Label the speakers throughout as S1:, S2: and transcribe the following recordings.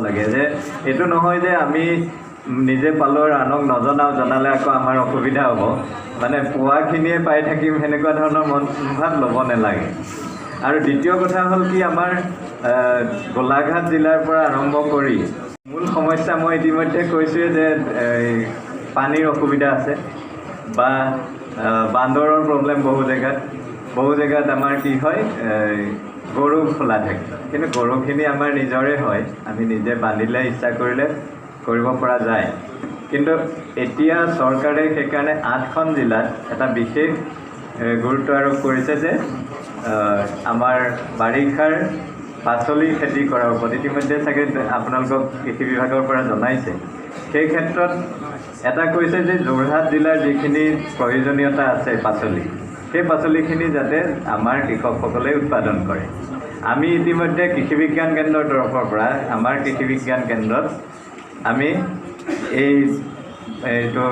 S1: লাগে যে এইটো নহয় যে আমি নিজে পালোঁ আৰু আনক জনালে আকৌ আমাৰ অসুবিধা হ'ব, মানে পোৱাখিনিয়ে পাই থাকিম সেনেকুৱা ধৰণৰ মনোভাৱ ল'ব নালাগে। আৰু দ্বিতীয় কথা হ'ল কি, আমাৰ গোলাঘাট জিলাৰ পৰা আৰম্ভ কৰি মূল সমস্যা মই ইতিমধ্যে কৈছোঁৱে যে পানীৰ অসুবিধা আছে বা বান্দৰৰ প্ৰব্লেম বহু জেগাত আমাৰ কি হয়, গৰু খোলা থাকে, কিন্তু গৰুখিনি আমাৰ নিজৰে হয়, আমি নিজে বান্ধিলে ইচ্ছা কৰিলে কৰিব পৰা যায়। কিন্তু এতিয়া চৰকাৰে সেইকাৰণে 8খন জিলাত এটা বিশেষ গুৰুত্ব আৰোপ কৰিছে যে আমাৰ বাৰিষাৰ পাচলি খেতি কৰাৰ ওপৰত ইতিমধ্যে চাগে আপোনালোকক কৃষি বিভাগৰ পৰা জনাইছে। সেই ক্ষেত্ৰত এটা কৈছে যে যোৰহাট জিলাৰ যিখিনি প্ৰয়োজনীয়তা আছে পাচলি, সেই পাচলিখিনি যাতে আমাৰ কৃষকসকলে উৎপাদন কৰে। আমি ইতিমধ্যে কৃষি বিজ্ঞান কেন্দ্ৰৰ তৰফৰ পৰা আমাৰ কৃষি বিজ্ঞান কেন্দ্ৰত আমি এইটো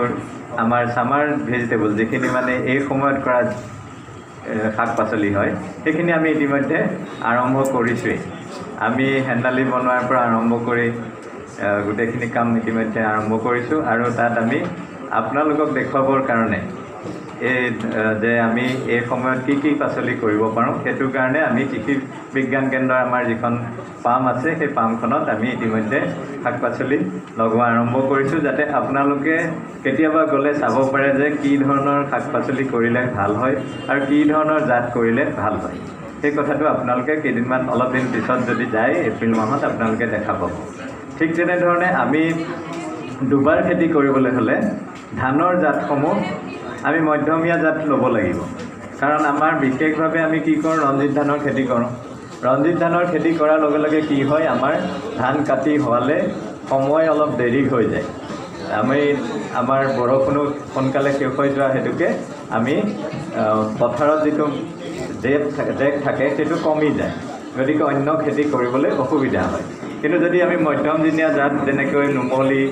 S1: আমাৰ ছামাৰ ভেজিটেবল যিখিনি মানে এই সময়ত কৰা শাক পাচলি হয়, সেইখিনি আমি ইতিমধ্যে আৰম্ভ কৰিছোঁৱেই। আমি হেন্দালি বনোৱাৰ পৰা আৰম্ভ কৰি গোটেইখিনি কাম ইতিমধ্যে আৰম্ভ কৰিছোঁ, আৰু তাত আমি আপোনালোকক দেখুৱাবৰ কাৰণে যে আমি এই সময়ত কি পাচলি কৰিব পাৰোঁ, সেইটো কাৰণে আমি কৃষি বিজ্ঞান কেন্দ্ৰৰ আমাৰ যিখন পাম আছে সেই পামখনত আমি ইতিমধ্যে শাক পাচলি লগোৱা আৰম্ভ কৰিছোঁ, যাতে আপোনালোকে কেতিয়াবা গ'লে চাব পাৰে যে কি ধৰণৰ শাক পাচলি কৰিলে ভাল হয় আৰু কি ধৰণৰ জাত কৰিলে ভাল হয়। সেই কথাটো আপোনালোকে অলপ দিন পিছত যদি যায় এপ্ৰিল মাহত আপোনালোকে দেখা পাব। ঠিক তেনেধৰণে আমি দুবাৰ খেতি কৰিবলৈ হ'লে ধানৰ জাতসমূহ আমি মধ্যমীয়া জাত ল'ব লাগিব, কাৰণ আমাৰ বিশেষভাৱে আমি কি কৰোঁ, ৰঞ্জিত ধানৰ খেতি কৰোঁ। ৰঞ্জিত ধানৰ খেতি কৰাৰ লগে লগে কি হয়, আমাৰ ধান কাটি হোৱালে সময় অলপ দেৰি হৈ যায়। আমাৰ বৰষুণো সোনকালে শেষ হৈ যোৱা হেতুকে আমি পথাৰত যিটো জেক থাকে সেইটো কমি যায়, গতিকে অন্য খেতি কৰিবলৈ অসুবিধা হয়। কিন্তু যদি আমি মধ্যমদিনীয়া জাত যেনেকৈ নুমলী,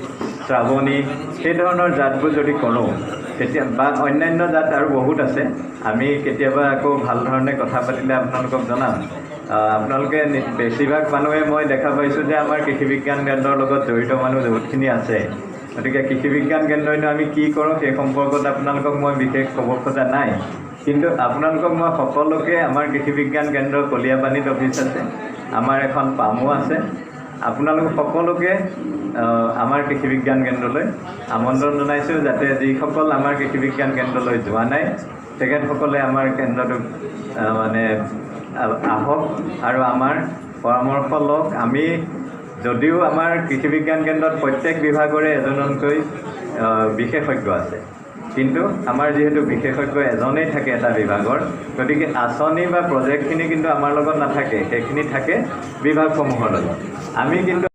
S1: শ্ৰাৱণী সেই ধৰণৰ জাতবোৰ যদি কৰোঁ, তেতিয়া বা অন্যান্য জাত আৰু বহুত আছে, আমি কেতিয়াবা আকৌ ভাল ধৰণে কথা পাতিলে আপোনালোকক জনাম। আপোনালোকে বেছিভাগ মানুহে মই দেখা পাইছোঁ যে আমাৰ কৃষি বিজ্ঞান কেন্দ্ৰৰ লগত জড়িত মানুহ বহুতখিনি আছে, গতিকে কৃষি বিজ্ঞান কেন্দ্ৰইনো আমি কি কৰোঁ সেই সম্পৰ্কত আপোনালোকক মই বিশেষ ক'ব খোজা নাই। কিন্তু আপোনালোকক মই সকলোকে আমাৰ কৃষি বিজ্ঞান কেন্দ্ৰৰ কলিয়াপানীত অফিচ আছে, আমাৰ এখন পামো আছে, আপোনালোক সকলোকে আমাৰ কৃষি বিজ্ঞান কেন্দ্ৰলৈ আমন্ত্ৰণ জনাইছোঁ, যাতে যিসকল আমাৰ কৃষি বিজ্ঞান কেন্দ্ৰলৈ যোৱা নাই তেখেতসকলে আমাৰ কেন্দ্ৰটোত মানে আহক আৰু আমাৰ পৰামৰ্শ লওক। আমি যদিও আমাৰ কৃষি বিজ্ঞান কেন্দ্ৰত প্ৰত্যেক বিভাগৰে এজনকৈ বিশেষজ্ঞ আছে, কিন্তু আমাৰ যিহেতু বিশেষজ্ঞ এজনেই থাকে এটা বিভাগৰ, গতিকে আঁচনি বা প্ৰজেক্টখিনি কিন্তু আমাৰ লগত নাথাকে, সেইখিনি থাকে বিভাগসমূহৰ লগত। আমি কিন্তু